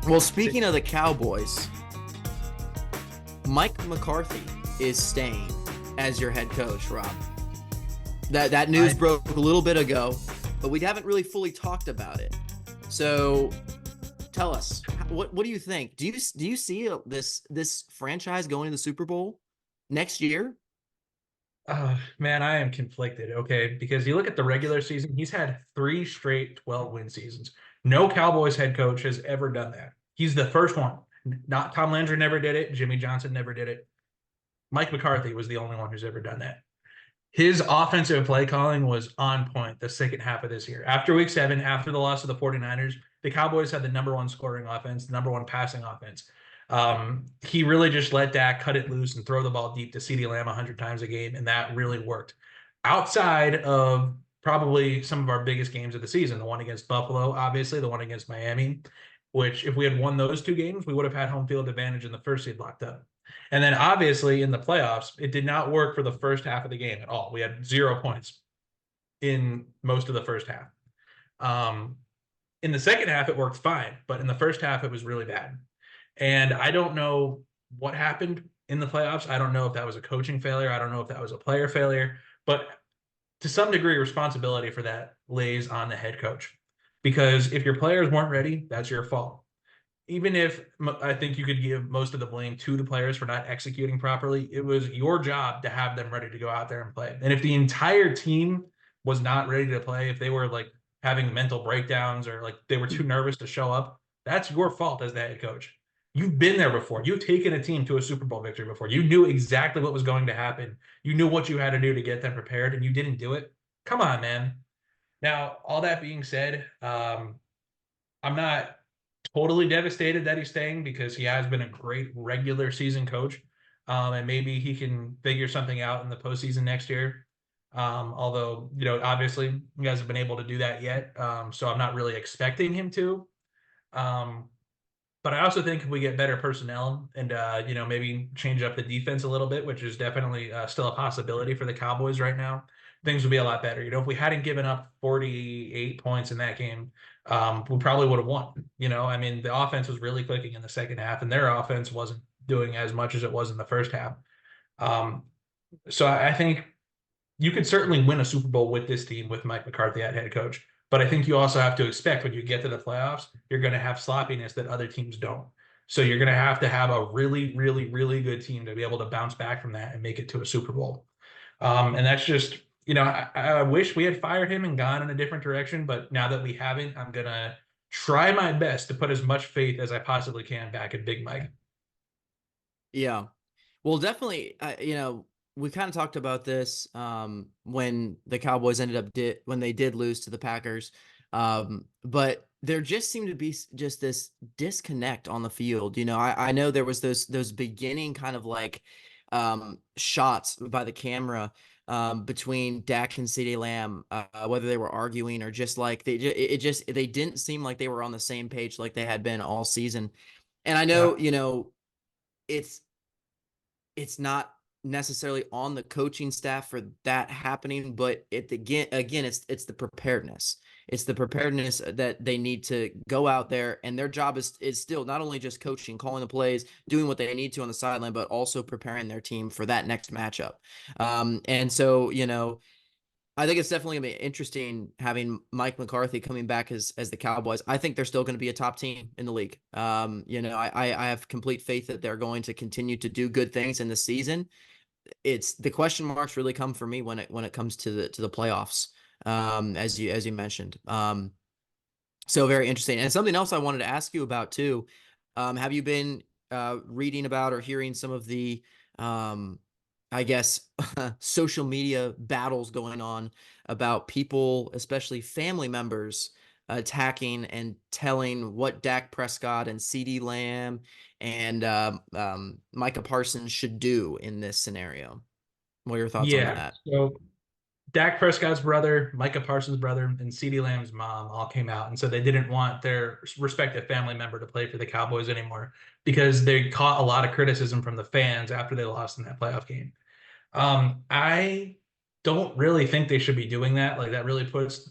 Well, speaking of the Cowboys, Mike McCarthy is staying as your head coach, Rob. That news I broke a little bit ago, but we haven't really fully talked about it. So tell us, what do you think? Do you see this franchise going to the Super Bowl next year? Man, I am conflicted. Okay, because you look at the regular season, he's had three straight 12-win seasons. No Cowboys head coach has ever done that. He's the first one. Not Tom Landry never did it. Jimmy Johnson never did it. Mike McCarthy was the only one who's ever done that. His offensive play calling was on point the second half of this year. After week 7, after the loss of the 49ers, the Cowboys had the number one scoring offense, the number one passing offense. He really just let Dak cut it loose and throw the ball deep to CeeDee Lamb 100 times a game, and that really worked. Outside of probably some of our biggest games of the season, the one against Buffalo, obviously, the one against Miami, which if we had won those two games, we would have had home field advantage in the first seed locked up. And then obviously in the playoffs, it did not work for the first half of the game at all. We had 0 points in most of the first half. Um, in the second half, it worked fine, but in the first half, it was really bad. And I don't know what happened in the playoffs. I don't know if that was a coaching failure. I don't know if that was a player failure, but to some degree, responsibility for that lays on the head coach. Because if your players weren't ready, that's your fault. Even if I think you could give most of the blame to the players for not executing properly, it was your job to have them ready to go out there and play. And if the entire team was not ready to play, if they were like having mental breakdowns or like they were too nervous to show up, that's your fault as the head coach. You've been there before. You've taken a team to a Super Bowl victory before. You knew exactly what was going to happen. You knew what you had to do to get them prepared, and you didn't do it. Come on, man. Now, all that being said, I'm not totally devastated that he's staying because he has been a great regular season coach. And maybe he can figure something out in the postseason next year. Although, obviously you guys have been able to do that yet. So I'm not really expecting him to. Um, but I also think if we get better personnel and, maybe change up the defense a little bit, which is definitely still a possibility for the Cowboys right now, things would be a lot better. If we hadn't given up 48 points in that game, we probably would have won. I mean, the offense was really clicking in the second half, and their offense wasn't doing as much as it was in the first half. Um, so I think you could certainly win a Super Bowl with this team with Mike McCarthy at head coach. But I think you also have to expect when you get to the playoffs, you're going to have sloppiness that other teams don't. So you're going to have a really, really, really good team to be able to bounce back from that and make it to a Super Bowl. And that's just, I wish we had fired him and gone in a different direction. But now that we haven't, I'm going to try my best to put as much faith as I possibly can back in Big Mike. Yeah. Well, definitely, we kind of talked about this when the Cowboys ended up when they did lose to the Packers. But there just seemed to be just this disconnect on the field. I know there was those beginning kind of like shots by the camera between Dak and CeeDee Lamb, whether they were arguing or just like they didn't seem like they were on the same page like they had been all season. And I know, Yeah. it's not necessarily on the coaching staff for that happening, but again, it's the preparedness. It's the preparedness that they need to go out there, and their job is still not only just coaching, calling the plays, doing what they need to on the sideline, but also preparing their team for that next matchup. And so, I think it's definitely gonna be interesting having Mike McCarthy coming back as the Cowboys. I think they're still going to be a top team in the league. I have complete faith that they're going to continue to do good things in the season. It's the question marks really come for me when it comes to the playoffs, as you mentioned. So very interesting. And something else I wanted to ask you about too. Have you been reading about or hearing some of the I guess social media battles going on about people, especially family members, attacking and telling what Dak Prescott and CeeDee Lamb and Micah Parsons should do in this scenario? What are your thoughts on Yeah. that? So Dak Prescott's brother, Micah Parsons' brother, and CeeDee Lamb's mom all came out and said they didn't want their respective family member to play for the Cowboys anymore because they caught a lot of criticism from the fans after they lost in that playoff game. I don't really think they should be doing that. Like that really puts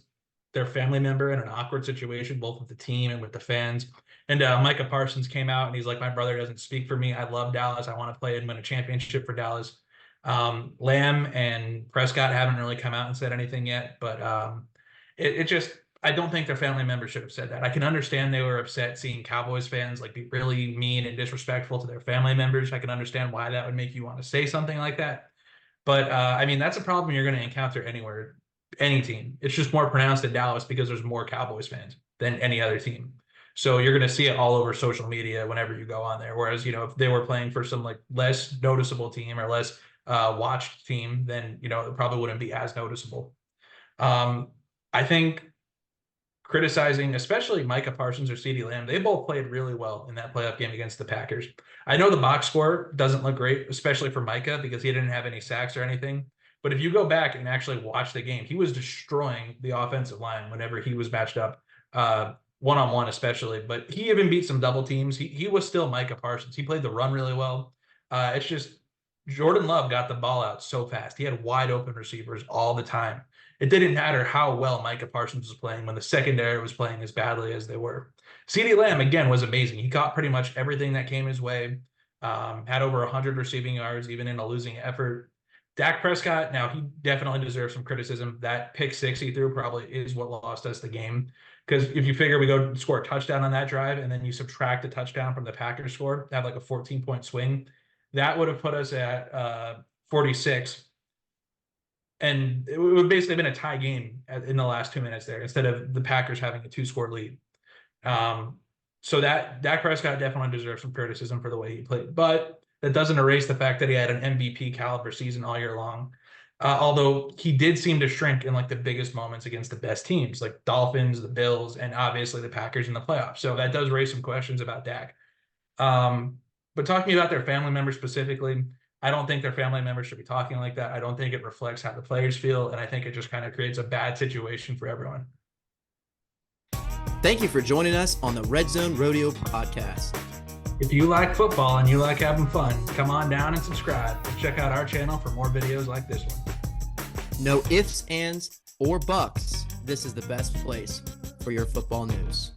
their family member in an awkward situation, both with the team and with the fans. And Micah Parsons came out and he's like, my brother doesn't speak for me. I love Dallas. I want to play and win a championship for Dallas. Lamb and Prescott haven't really come out and said anything yet, but it just, I don't think their family members should have said that. I can understand they were upset seeing Cowboys fans like be really mean and disrespectful to their family members. I can understand why that would make you want to say something like that. But I mean, that's a problem you're going to encounter anywhere, any team. It's just more pronounced in Dallas because there's more Cowboys fans than any other team. So you're going to see it all over social media whenever you go on there. Whereas, you know, if they were playing for some like less noticeable team or less watched team, then, you know, it probably wouldn't be as noticeable. I think criticizing, especially Micah Parsons or CeeDee Lamb, they both played really well in that playoff game against the Packers. I know the box score doesn't look great, especially for Micah, because he didn't have any sacks or anything. But if you go back and actually watch the game, he was destroying the offensive line whenever he was matched up, one-on-one especially. But he even beat some double teams. He was still Micah Parsons. He played the run really well. It's just Jordan Love got the ball out so fast. He had wide open receivers all the time. It didn't matter how well Micah Parsons was playing when the secondary was playing as badly as they were. CeeDee Lamb, again, was amazing. He caught pretty much everything that came his way, had over 100 receiving yards, even in a losing effort. Dak Prescott, now he definitely deserves some criticism. That pick six he threw probably is what lost us the game. Because if you figure we go score a touchdown on that drive and then you subtract the touchdown from the Packers score, have like a 14-point swing, that would have put us at 46. And it would basically have been a tie game in the last 2 minutes there instead of the Packers having a 2-score lead. So that Dak Prescott definitely deserves some criticism for the way he played. But that doesn't erase the fact that he had an MVP caliber season all year long. Although he did seem to shrink in like the biggest moments against the best teams, like Dolphins, the Bills, and obviously the Packers in the playoffs. So that does raise some questions about Dak. But talking about their family members specifically, I don't think their family members should be talking like that. I don't think it reflects how the players feel. And I think it just kind of creates a bad situation for everyone. Thank you for joining us on the Red Zone Rodeo podcast. If you like football and you like having fun, come on down and subscribe and check out our channel for more videos like this one. No ifs, ands, or buts. This is the best place for your football news.